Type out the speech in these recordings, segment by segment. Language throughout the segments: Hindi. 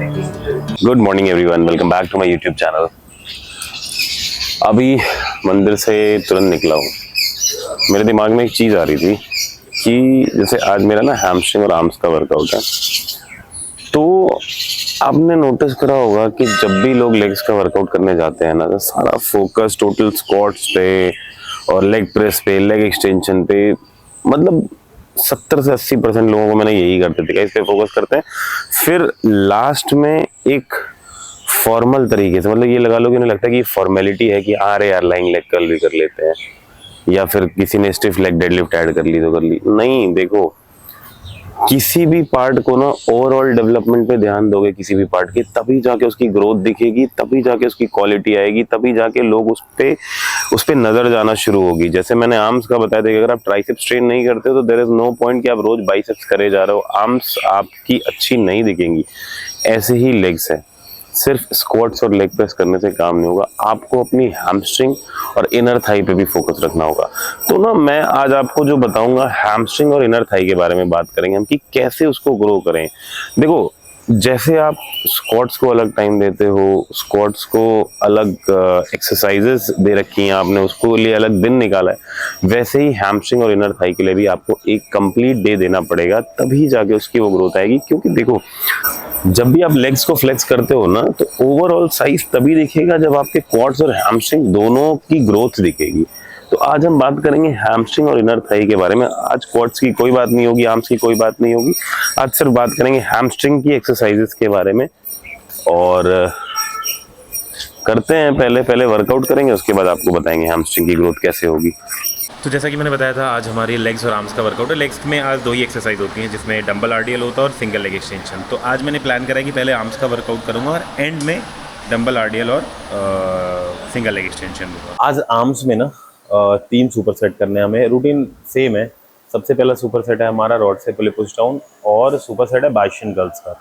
Good morning everyone, welcome back to my YouTube channel. अभी मंदिर से तुरंत निकला हूँ। मेरे दिमाग में एक चीज़ आ रही थी कि जैसे आज मेरा ना हैमस्ट्रिंग और आर्म्स का वर्कआउट है, तो आपने नोटिस करा होगा कि जब भी लोग लेग्स का वर्कआउट करने जाते हैं ना, तो सारा फोकस टोटल स्क्वाट्स पे और लेग प्रेस पे, लेग एक्सटेंशन पे, मतलब 70 से 80% लोगों को मैंने यही करते थे, इस पे फोकस करते हैं। फिर लास्ट में एक फॉर्मल तरीके से, मतलब ये लगा लो कि उन्हें लगता है कि फॉर्मेलिटी है कि अरे यार लाइंग लेग कर्ल भी कर लेते हैं, या फिर किसी ने स्टिफ लेग डेडलिफ्ट ऐड कर ली तो कर ली। नहीं, देखो, किसी भी पार्ट को ना ओवरऑल डेवलपमेंट पे ध्यान दोगे किसी भी पार्ट की, तभी जाके उसकी ग्रोथ दिखेगी, तभी जाके उसकी क्वालिटी आएगी, तभी जाके लोग उस पे नजर जाना शुरू होगी। जैसे मैंने आर्म्स का बताया था कि अगर आप ट्राइसेप्स ट्रेन नहीं करते हो तो देयर इज नो पॉइंट कि आप रोज बाइसेप्स करे जा रहे हो, आर्म्स आपकी अच्छी नहीं दिखेंगी। ऐसे ही लेग्स है, सिर्फ स्क्वाट्स और लेग प्रेस करने से काम नहीं होगा, आपको अपनी हैमस्ट्रिंग और इनर थाई पे भी फोकस रखना होगा। तो ना मैं आज आपको जो बताऊंगा, हैमस्ट्रिंग और इनर थाई के बारे में बात करेंगे हम कि कैसे उसको ग्रो करें। देखो, जैसे आप स्क्वाट्स को अलग टाइम देते हो, स्क्वाट्स को अलग एक्सरसाइजेस दे रखी हैं आपने, उसको लिए अलग दिन निकाला है, वैसे ही हैमस्ट्रिंग और इनर थाई के लिए भी आपको एक कंप्लीट डे देना पड़ेगा, तभी जाके उसकी वो ग्रोथ आएगी। क्योंकि देखो, जब भी आप लेग्स को फ्लेक्स करते हो ना, तो ओवरऑल साइज तभी दिखेगा जब आपके क्वाड्स और हैमस्ट्रिंग दोनों की ग्रोथ दिखेगी। तो आज हम बात करेंगे हैमस्ट्रिंग और इनर थाई के बारे में। आज क्वाड्स की कोई बात नहीं होगी, आर्म्स की कोई बात नहीं होगी, आज सिर्फ बात करेंगे हैमस्ट्रिंग की एक्सरसाइजेस के बारे में। और करते हैं, पहले पहले वर्कआउट करेंगे, उसके बाद आपको बताएंगे हैमस्ट्रिंग की ग्रोथ कैसे होगी। तो जैसा कि मैंने बताया था, आज हमारी लेग्स और आर्म्स का वर्कआउट है। लेग्स में आज 2 ही एक्सरसाइज होती हैं, जिसमें डंबल आरडीएल होता है और सिंगल लेग एक्सटेंशन। तो आज मैंने प्लान करा है कि पहले आर्म्स का वर्कआउट करूंगा और एंड में डंबल आरडीएल और सिंगल लेग एक्सटेंशन दूंगा। आज आर्म्स में ना 3 सुपर सेट करने हैं हमें। रूटीन सेम है। सबसे पहला सुपर सेट है हमारा रॉड से पुल पुश डाउन, और सुपर सेट है बाइशन गर्ल्स का।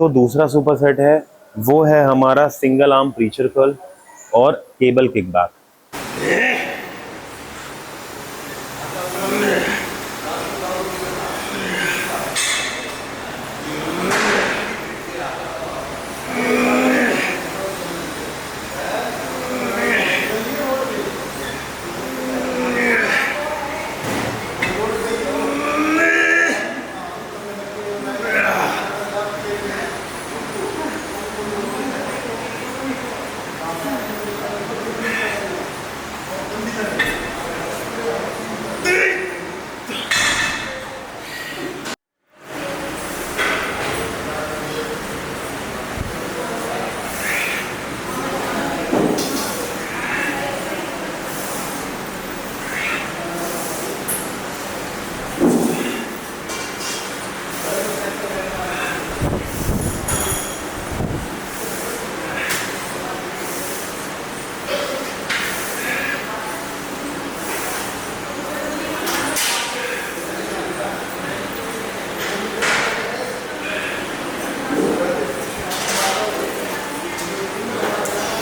तो दूसरा सुपर सेट है, वो है हमारा सिंगल आर्म प्रीचर कर्ल और केबल किक बैक।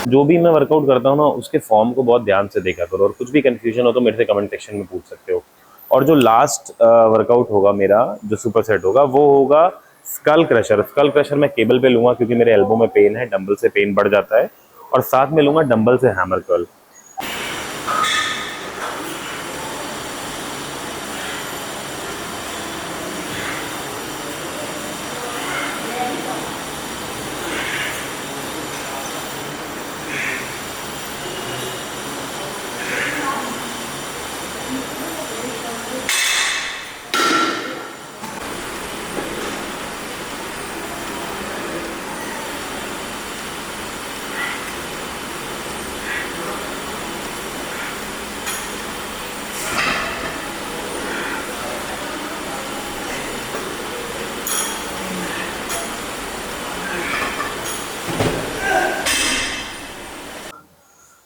जो भी मैं वर्कआउट करता हूँ ना, उसके फॉर्म को बहुत ध्यान से देखा करो, और कुछ भी कंफ्यूजन हो तो मेरे से कमेंट सेक्शन में पूछ सकते हो। और जो लास्ट वर्कआउट होगा मेरा, जो सुपर सेट होगा, वो होगा स्कल क्रशर। स्कल क्रशर मैं केबल पे लूंगा क्योंकि मेरे एल्बो में पेन है, डंबल से पेन बढ़ जाता है, और साथ में लूंगा डंबल से हैमर कर्ल।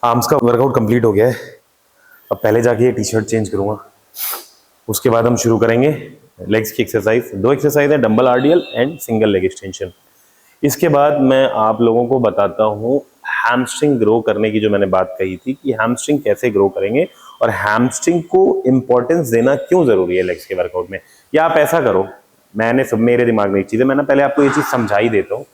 आर्म्स का वर्कआउट कंप्लीट हो गया है। अब पहले जाके ये टी शर्ट चेंज करूंगा, उसके बाद हम शुरू करेंगे लेग्स की एक्सरसाइज। 2 एक्सरसाइज है, dumbbell RDL and single leg extension. इसके बाद मैं आप लोगों को बताता हूँ हैमस्ट्रिंग ग्रो करने की, जो मैंने बात कही थी कि हैमस्ट्रिंग कैसे ग्रो करेंगे और हैमस्ट्रिंग को इंपॉर्टेंस देना क्यों जरूरी है लेग्स के वर्कआउट में। या आप ऐसा करो, मैंने सब मेरे दिमाग में एक चीज है, मैं ना पहले आपको ये चीज समझा ही देता हूँ,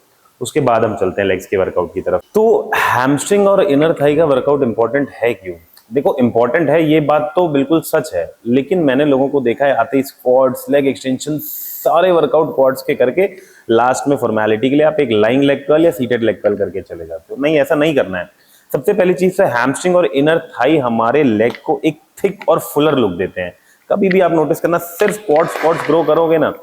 उसके बाद हम चलते हैं लेग्स के वर्कआउट की तरफ। तो हैमस्ट्रिंग और इनर थाई का वर्कआउट इंपॉर्टेंट है क्यों? देखो इंपॉर्टेंट है ये बात तो बिल्कुल सच है, लेकिन मैंने लोगों को देखा है आते ही स्क्वाट्स, लेग एक्सटेंशन, सारे वर्कआउट क्वाड्स के करके लास्ट में फॉर्मेलिटी के लिए आप एक लाइंग लेग कर्ल या सीटेड लेग कर्ल करके चले जाते हो। नहीं, ऐसा नहीं करना है। सबसे पहली चीज है हैमस्ट्रिंग और इनर थाई हमारे लेग को एक थिक और फुलर लुक देते हैं। कभी भी आप नोटिस करना, सिर्फ क्वाड्स ग्रो करोगे ना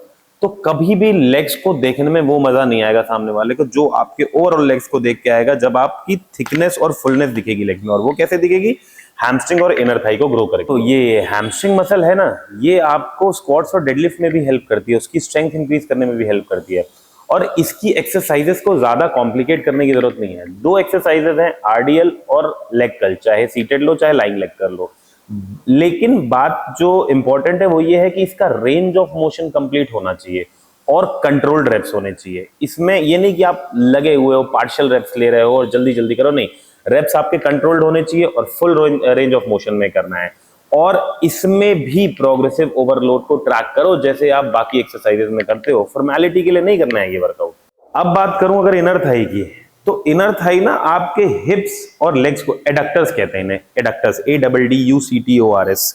तो कभी भी लेग्स को देखने में वो मजा नहीं आएगा सामने वाले को जो आपके ओवरऑल लेग्स को देख के आएगा, जब आपकी थिकनेस और फुलनेस दिखेगी लेग में। और वो कैसे दिखेगी? हैमस्ट्रिंग और इनर थाई को ग्रो करेगी। तो ये हैमस्ट्रिंग मसल है ना, ये आपको स्क्वाट्स और डेडलिफ्ट में भी हेल्प करती है, उसकी स्ट्रेंथ इंक्रीज करने में भी हेल्प करती है। और इसकी एक्सरसाइजेस को ज्यादा कॉम्प्लिकेट करने की जरूरत नहीं है। 2 एक्सरसाइजेस हैं, आरडीएल और लेग कर्ल, चाहे सीटेड लो चाहे लाइंग लेग कर लो। लेकिन बात जो इंपॉर्टेंट है वो ये है कि इसका रेंज ऑफ मोशन कंप्लीट होना चाहिए और कंट्रोल्ड रेप्स होने चाहिए। इसमें ये नहीं कि आप लगे हुए हो, पार्शियल रेप्स ले रहे हो और जल्दी जल्दी करो, नहीं, रेप्स आपके कंट्रोल्ड होने चाहिए और फुल रेंज ऑफ मोशन में करना है। और इसमें भी प्रोग्रेसिव ओवरलोड को ट्रैक करो जैसे आप बाकी एक्सरसाइजेस में करते हो, फॉर्मेलिटी के लिए नहीं करना है ये वर्कआउट। अब बात करूं अगर इनर थाई की, तो इनर थाई ना आपके हिप्स और लेग्स को, एडक्टर्स कहते हैं इन्हें, एडक्टर्स, ADDUCTORS।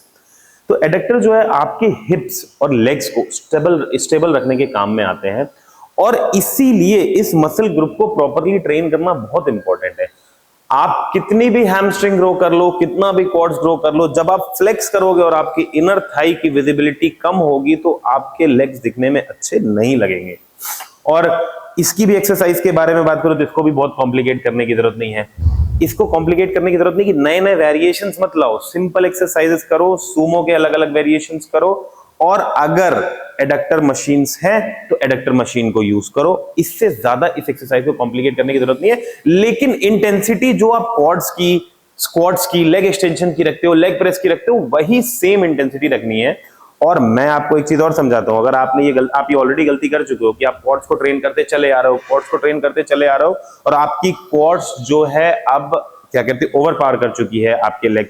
तो एडक्टर जो है आपके हिप्स और लेग्स को स्टेबल रखने के काम में आते हैं और इसीलिए इस मसल ग्रुप को प्रॉपरली ट्रेन करना बहुत इंपॉर्टेंट है। आप कितनी भी हैमस्ट्रिंग ग्रो कर लो, कितना भी क्वाड्स ग्रो कर लो, जब आप फ्लेक्स करोगे और आपकी इनर थाई की विजिबिलिटी कम होगी तो आपके लेग्स दिखने में अच्छे नहीं लगेंगे। और इसकी भी एक्सरसाइज के बारे में बात करो तो इसको भी बहुत कॉम्प्लिकेट करने की जरूरत नहीं है। इसको कॉम्प्लिकेट करने की जरूरत नहीं कि नए नए वेरिएशंस मत लाओ, सिंपल एक्सरसाइजेस करो, सूमो के अलग अलग वेरिएशंस करो। और अगर एडक्टर मशीन्स है तो एडक्टर मशीन को यूज करो। इससे ज्यादा इस एक्सरसाइज को कॉम्प्लिकेट करने की जरूरत नहीं है। लेकिन इंटेंसिटी जो आप क्वाड्स की, स्क्वाट्स की, लेग एक्सटेंशन की रखते हो, लेग प्रेस की रखते हो, वही सेम इंटेंसिटी रखनी है। और मैं आपको एक चीज और समझाता हूं, अगर आपने आप ये ऑलरेडी गलती कर चुके हो कि आप क्वाड्स को ट्रेन करते चले आ रहे हो, क्वाड्स को ट्रेन करते चले आ रहे हो और आपकी क्वाड्स जो है अब क्या कहते हैं, ओवर पावर कर चुकी है आपके लेग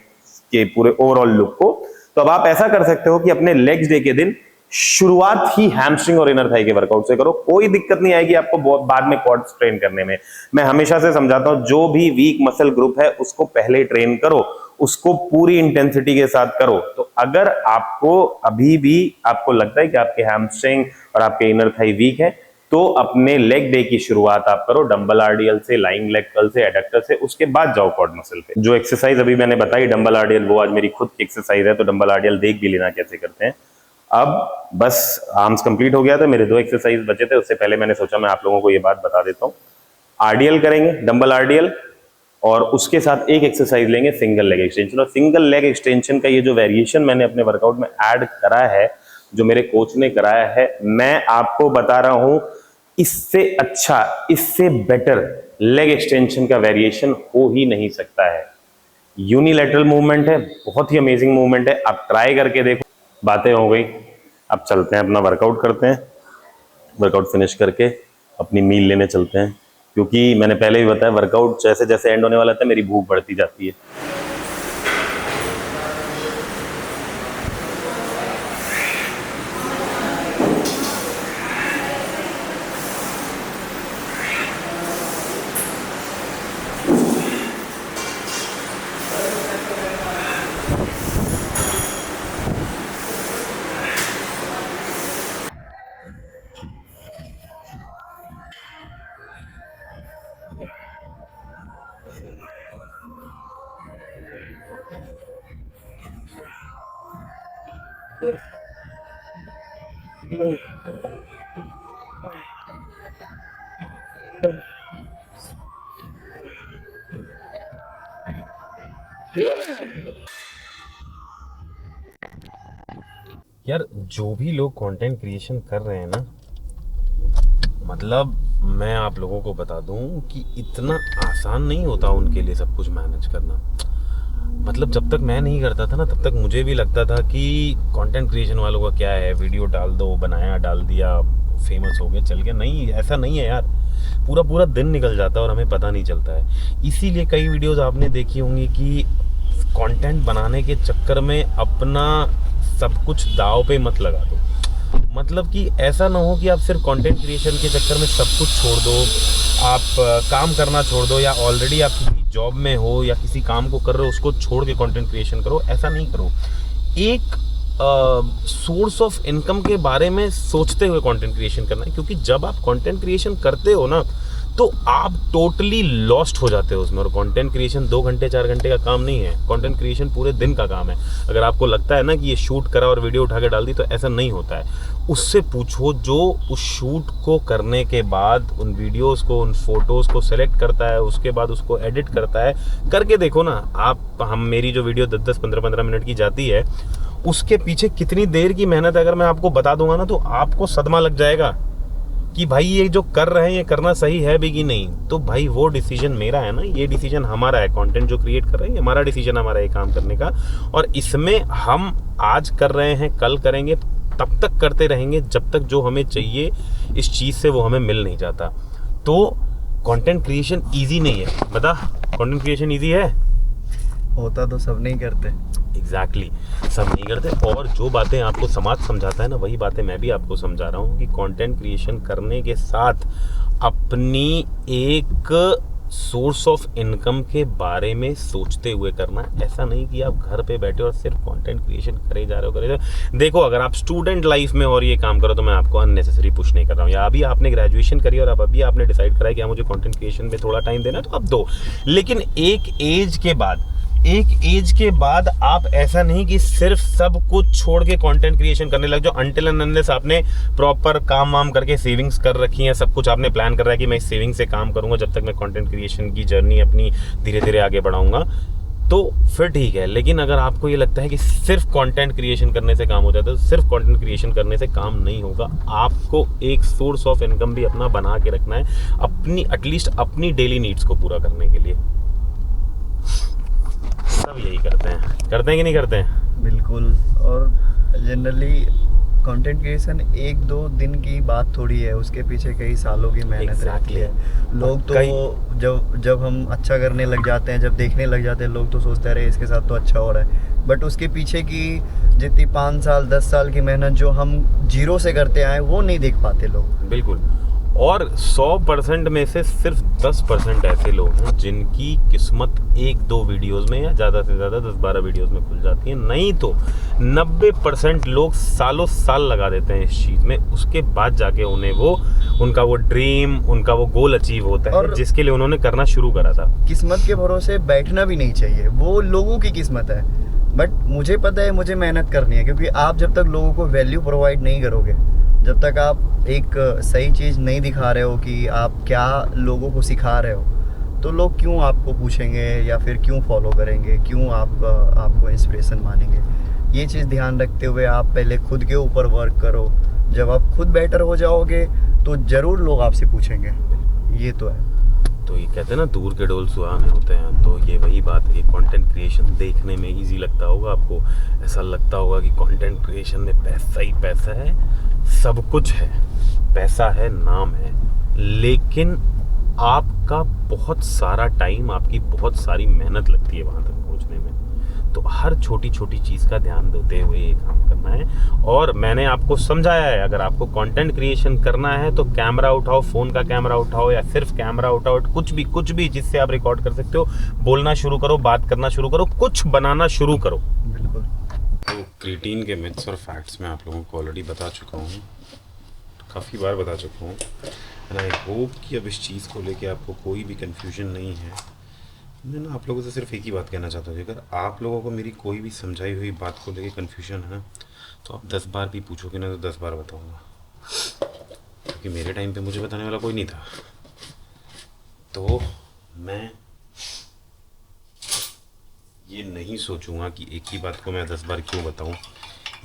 के पूरे ओवरऑल लुक को। तो अब आप ऐसा कर सकते हो कि अपने लेग्स डे के दिन शुरुआत ही हैमस्ट्रिंग और इनर थाई के वर्कआउट से करो, कोई दिक्कत नहीं आएगी आपको बाद में क्वाड्स ट्रेन करने में। मैं हमेशा से समझाता हूं जो भी वीक मसल ग्रुप है उसको पहले ट्रेन करो, उसको पूरी इंटेंसिटी के साथ करो। तो अगर आपको अभी भी आपको लगता है कि आपके हैमस्ट्रिंग और आपके इनर थाई वीक है तो अपने लेग डे की शुरुआत आप करो डंबल आरडीएल से, लाइंग लेग कर्ल से, एडक्टर से, उसके बाद जाओ क्वाड मसल पे। जो एक्सरसाइज अभी मैंने बताई डंबल आरडीएल, वो आज मेरी खुद की एक्सरसाइज है, तो डंबल आरडीएल देख भी लेना कैसे करते हैं। अब बस आर्म्स कंप्लीट हो गया था, मेरे 2 एक्सरसाइज बचे थे। उससे पहले मैंने सोचा मैं आप लोगों को ये बात बता देता हूँ। आरडीएल करेंगे, डंबल आरडीएल, और उसके साथ एक एक्सरसाइज लेंगे सिंगल लेग एक्सटेंशन। और सिंगल लेग एक्सटेंशन का ये जो वेरिएशन मैंने अपने वर्कआउट में ऐड करा है, जो मेरे कोच ने कराया है, मैं आपको बता रहा हूं इससे अच्छा, इससे बेटर लेग एक्सटेंशन का वेरिएशन हो ही नहीं सकता है। यूनिलैटरल मूवमेंट है, बहुत ही अमेजिंग मूवमेंट है, आप ट्राई करके देखो। बातें हो गई, अब चलते हैं अपना वर्कआउट करते हैं। वर्कआउट फिनिश करके अपनी मील लेने चलते हैं, क्योंकि मैंने पहले भी बताया वर्कआउट जैसे जैसे एंड होने वाला था मेरी भूख बढ़ती जाती है। यार जो भी लोग कंटेंट क्रिएशन कर रहे हैं ना, मतलब मैं आप लोगों को बता दूं कि इतना आसान नहीं होता उनके लिए सब कुछ मैनेज करना। मतलब जब तक मैं नहीं करता था ना, तब तक मुझे भी लगता था कि कंटेंट क्रिएशन वालों का क्या है, वीडियो डाल दो, बनाया, डाल दिया, फेमस हो गए, चल गया। नहीं, ऐसा नहीं है यार। पूरा पूरा दिन निकल जाता है और हमें पता नहीं चलता है। इसीलिए कई वीडियोस आपने देखी होंगी कि कंटेंट बनाने के चक्कर में अपना सब कुछ दाव पे मत लगा दो। मतलब कि ऐसा ना हो कि आप सिर्फ कंटेंट क्रिएशन के चक्कर में सब कुछ छोड़ दो, आप काम करना छोड़ दो, या ऑलरेडी आप किसी जॉब में हो या किसी काम को कर रहे हो उसको छोड़ के कंटेंट क्रिएशन करो। ऐसा नहीं करो। एक सोर्स ऑफ इनकम के बारे में सोचते हुए कंटेंट क्रिएशन करना है, क्योंकि जब आप कंटेंट क्रिएशन करते हो ना तो आप टोटली लॉस्ट हो जाते हो उसमें। और कंटेंट क्रिएशन 2 घंटे 4 घंटे का काम नहीं है, कंटेंट क्रिएशन पूरे दिन का काम है। अगर आपको लगता है ना कि ये शूट करा और वीडियो उठा के डाल दी, तो ऐसा नहीं होता है। उससे पूछो जो उस शूट को करने के बाद उन वीडियोस को, उन फोटोज़ को सेलेक्ट करता है, उसके बाद उसको एडिट करता है। करके देखो ना आप, मेरी जो वीडियो 10-10 15-15 मिनट की जाती है, उसके पीछे कितनी देर की मेहनत है अगर मैं आपको बता दूंगा ना, तो आपको सदमा लग जाएगा कि भाई ये जो कर रहे हैं ये करना सही है भी कि नहीं। तो भाई वो डिसीजन मेरा है ना, ये डिसीजन हमारा है। कंटेंट जो क्रिएट कर रहे हैं, हमारा डिसीजन, हमारा ये काम करने का। और इसमें हम आज कर रहे हैं, कल करेंगे, तब तक करते रहेंगे जब तक जो हमें चाहिए इस चीज़ से वो हमें मिल नहीं जाता। तो कंटेंट क्रिएशन ईजी नहीं है। बता, कंटेंट क्रिएशन ईजी है? होता तो सब नहीं करते। एग्जैक्टली, सब नहीं करते। और जो बातें आपको समाज समझाता है ना, वही बातें मैं भी आपको समझा रहा हूँ कि कंटेंट क्रिएशन करने के साथ अपनी एक सोर्स ऑफ इनकम के बारे में सोचते हुए करना है। ऐसा नहीं कि आप घर पे बैठे और सिर्फ कंटेंट क्रिएशन करे जा रहे हो। देखो, अगर आप स्टूडेंट लाइफ में और ये काम करो तो मैं आपको अननेसेसरी पुश नहीं कर रहा हूँ। या अभी आपने ग्रेजुएशन करी और अब अभी आपने डिसाइड करा है कि मुझे कंटेंट क्रिएशन पे थोड़ा टाइम देना है, तो अब दो। लेकिन एक एज के बाद आप ऐसा नहीं कि सिर्फ सब कुछ छोड़ के कंटेंट क्रिएशन करने लग जाओ। अनटिल एंड अनलेस आपने प्रॉपर काम वाम करके सेविंग्स कर रखी है, सब कुछ आपने प्लान कर रहा है कि मैं इस सेविंग से काम करूंगा जब तक मैं कंटेंट क्रिएशन की जर्नी अपनी धीरे धीरे आगे बढ़ाऊंगा, तो फिर ठीक है। लेकिन अगर आपको ये लगता है कि सिर्फ कंटेंट क्रिएशन करने से काम हो जाता है, तो सिर्फ कंटेंट क्रिएशन करने से काम नहीं होगा। आपको एक सोर्स ऑफ इनकम भी अपना बना के रखना है, अपनी एटलीस्ट अपनी डेली नीड्स को पूरा करने के लिए। सब यही करते हैं कि नहीं करते हैं? बिल्कुल। और जनरली कंटेंट क्रिएशन 1-2 दिन की बात थोड़ी है, उसके पीछे कई सालों की मेहनत रहती है। लोग तो जब हम अच्छा करने लग जाते हैं, जब देखने लग जाते हैं, लोग तो सोचते हैं अरे इसके साथ तो अच्छा हो रहा है। बट उसके पीछे की जितनी 5 साल 10 साल की मेहनत जो हम जीरो से करते आए, वो नहीं देख पाते लोग। बिल्कुल। और 100% में से सिर्फ 10% ऐसे लोग हैं जिनकी किस्मत 1-2 वीडियोस में या ज़्यादा से ज़्यादा 10-12 वीडियोस में खुल जाती है। नहीं तो 90% लोग सालों साल लगा देते हैं इस चीज़ में, उसके बाद जाके उन्हें उनका वो ड्रीम, उनका वो गोल अचीव होता है जिसके लिए उन्होंने करना शुरू करा था। किस्मत के भरोसे बैठना भी नहीं चाहिए, वो लोगों की किस्मत है। बट मुझे पता है मुझे मेहनत करनी है, क्योंकि आप जब तक लोगों को वैल्यू प्रोवाइड नहीं करोगे, जब तक आप एक सही चीज़ नहीं दिखा रहे हो कि आप क्या लोगों को सिखा रहे हो, तो लोग क्यों आपको पूछेंगे या फिर क्यों फॉलो करेंगे, क्यों आपको इंस्पिरेशन मानेंगे। ये चीज़ ध्यान रखते हुए आप पहले खुद के ऊपर वर्क करो। जब आप खुद बेटर हो जाओगे तो ज़रूर लोग आपसे पूछेंगे। ये तो है। तो ये कहते हैं ना, दूर के ढोल सुहाने होते हैं। तो ये वही बात है कि कंटेंट क्रिएशन देखने में इजी लगता होगा आपको, ऐसा लगता होगा कि कंटेंट क्रिएशन में पैसा ही पैसा है, सब कुछ है, पैसा है, नाम है, लेकिन आपका बहुत सारा टाइम, आपकी बहुत सारी मेहनत लगती है वहाँ तक पहुँचने में। तो हर छोटी छोटी चीज़ का ध्यान देते हुए ये काम करना है। और मैंने आपको समझाया है, अगर आपको कंटेंट क्रिएशन करना है तो कैमरा उठाओ, फ़ोन का कैमरा उठाओ या सिर्फ कैमरा उठाओ, कुछ भी जिससे आप रिकॉर्ड कर सकते हो, बोलना शुरू करो, बात करना शुरू करो, कुछ बनाना शुरू करो। बिल्कुल। तो क्रिएटिन के मिथ्स और फैक्ट्स मैं आप लोगों को ऑलरेडी बता चुका हूँ, काफ़ी बार बता चुका हूँ। एंड आई होप कि अब इस चीज़ को लेके आपको कोई भी कन्फ्यूजन नहीं है। मैं ना आप लोगों से सिर्फ एक ही बात कहना चाहता हूँ, अगर आप लोगों को मेरी कोई भी समझाई हुई बात को लेके कन्फ्यूजन है ना, तो आप 10 बार भी पूछोगे ना, तो 10 बार बताऊँगा, क्योंकि मेरे टाइम पे मुझे बताने वाला कोई नहीं था। तो मैं ये नहीं सोचूंगा कि एक ही बात को मैं 10 बार क्यों बताऊं।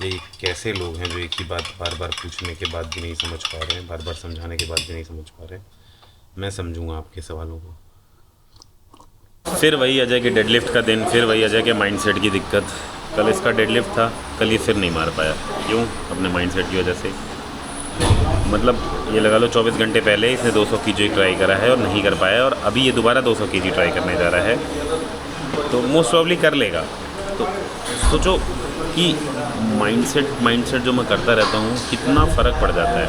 ये कैसे लोग हैं जो एक ही बात बार बार पूछने के बाद भी नहीं समझ पा रहे हैं, बार बार समझाने के बाद भी नहीं समझ पा रहे हैं। मैं समझूंगा आपके सवालों को। फिर वही अजय के डेडलिफ्ट का दिन, फिर वही अजय के माइंडसेट की दिक्कत। कल इसका डेडलिफ्ट था, कल ये फिर नहीं मार पाया। क्यों? अपने माइंडसेट की वजह से। मतलब ये लगा लो 24 घंटे पहले इसने 200 केजी ट्राई करा है और नहीं कर पाया, और अभी ये दोबारा 200 केजी ट्राई करने जा रहा है, तो मोस्ट प्रॉब्ली कर लेगा। तो सोचो कि माइंडसेट जो मैं करता रहता हूँ कितना फ़र्क पड़ जाता है।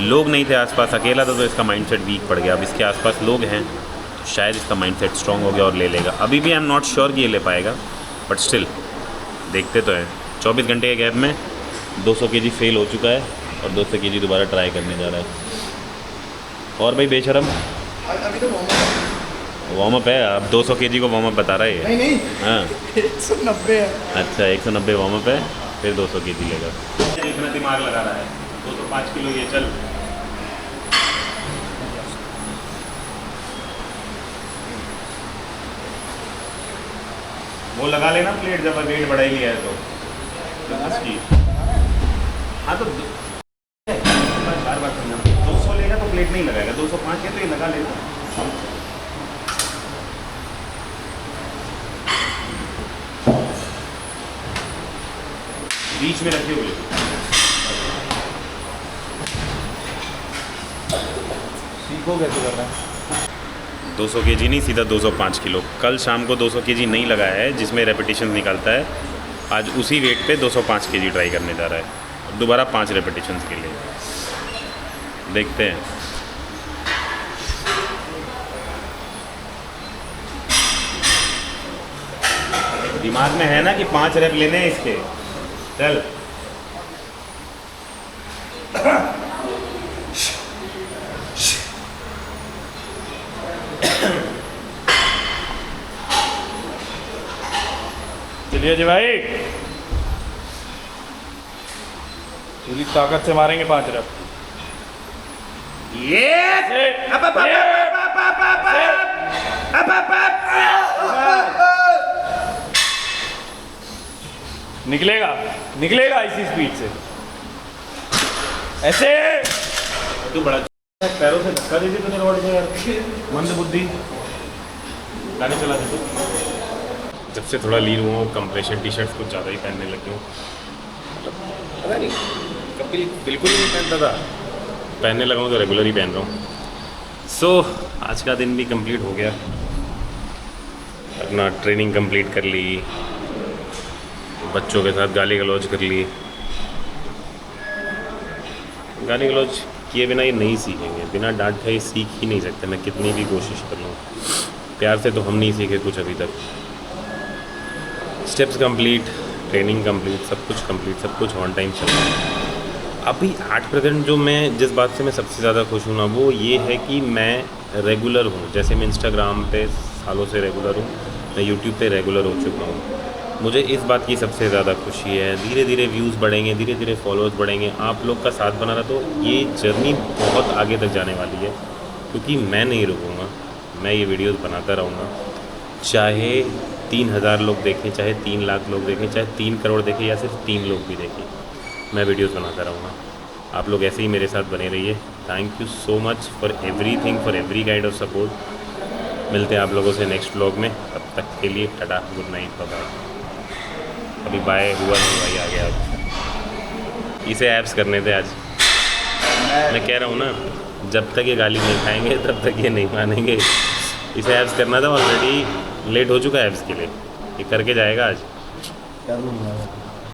लोग नहीं थे आसपास, अकेला था तो इसका माइंडसेट वीक पड़ गया। अब इसके आसपास लोग हैं तो शायद इसका माइंडसेट स्ट्रॉन्ग हो गया और ले लेगा। अभी भी आई एम नॉट श्योर कि ये ले पाएगा, बट स्टिल देखते तो हैं। 24 घंटे के गैप में 200 केजी फेल हो चुका है और 200 केजी दोबारा ट्राई करने जा रहा है। और भाई बेशरम वार्म अप है। अब 200 केजी को वार्म अप बता रहा है ये। नहीं हाँ 190 है। अच्छा 190 वार्म अप है, फिर 200 केजी लेगा। इतना दिमाग लगा रहा है। 205 किलो ये चल। वो लगा लेना प्लेट जब वेट बढ़ा ही लिया है तो उसकी। हाँ तो बार बार करना। 200 लेगा तो प्लेट नहीं लगाएगा, 205 है तो ये लगा लेगा। बीच में रखे हुए सीखो कैसे करना है। 200 केजी नहीं, सीधा 205 किलो। कल शाम को 200 केजी नहीं लगाया है जिसमें रेपिटेशन निकालता है। आज उसी वेट पे 205 केजी ट्राई करने जा रहा है, दोबारा 5 रेपिटेशन के लिए। देखते हैं। दिमाग में है ना कि 5 रेप लेने हैं इसके। चल चलिए जी भाई, पूरी ताकत से मारेंगे 5 रफ। निकलेगा इसी स्पीड से ऐसे। तू बड़ा पैरों से धक्का दे दी तूने रोड पे यार, मंद बुद्धि। गाड़ी चला दे तू। जब से थोड़ा लीन हुआ हूँ, कंप्रेशन टी शर्ट्स कुछ ज़्यादा ही पहनने लग गया हूँ। पता नहीं कभी बिल्कुल ही नहीं पहनता था, पहनने लगा हूँ तो रेगुलर ही पहन रहा हूँ। सो आज का दिन भी कंप्लीट हो गया, अपना ट्रेनिंग कंप्लीट कर ली, बच्चों के साथ गाली गलौज कर ली। गाली गलौज किए बिना ये नहीं सीखेंगे, बिना डांट खाए सीख ही नहीं सकते, मैं कितनी भी कोशिश कर लूँ। प्यार से तो हम नहीं सीखे कुछ अभी तक। स्टेप्स कंप्लीट, ट्रेनिंग कंप्लीट, सब कुछ कंप्लीट, सब कुछ ऑन टाइम चल रहा है। अभी 8% जो मैं जिस बात से मैं सबसे ज़्यादा खुश हूँ ना, वो ये है कि मैं रेगुलर हूँ। जैसे मैं इंस्टाग्राम पे सालों से रेगुलर हूँ, मैं यूट्यूब पे रेगुलर हो चुका हूँ। मुझे इस बात की सबसे ज़्यादा खुशी है। धीरे धीरे व्यूज़ बढ़ेंगे, धीरे धीरे फॉलोअर्स बढ़ेंगे। आप लोग का साथ बना रहा तो ये जर्नी बहुत आगे तक जाने वाली है, क्योंकि मैं नहीं रुकूँगा। मैं ये वीडियोस बनाता रहूँगा, चाहे 3000 लोग देखें, चाहे 3 लाख लोग देखें, चाहे 3 करोड़ देखें, या सिर्फ 3 लोग भी देखें, मैं वीडियोस बनाता रहूँगा। आप लोग ऐसे ही मेरे साथ बने रहिए। Thank you so much for everything, for every kind of support. मिलते हैं आप लोगों से नेक्स्ट व्लॉग में, तब तक के लिए tata, good night, bye bye. अभी बाय हुआ नहीं, भाई आ गया। अब इसे ऐप्स करने थे आज। मैं कह रहा हूँ ना, जब तक ये गाली नहीं खाएंगे तब तक ये नहीं मानेंगे। इसे ऐप्स करना था, ऑलरेडी लेट हो चुका है ऐप्स के लिए, ये करके जाएगा आज।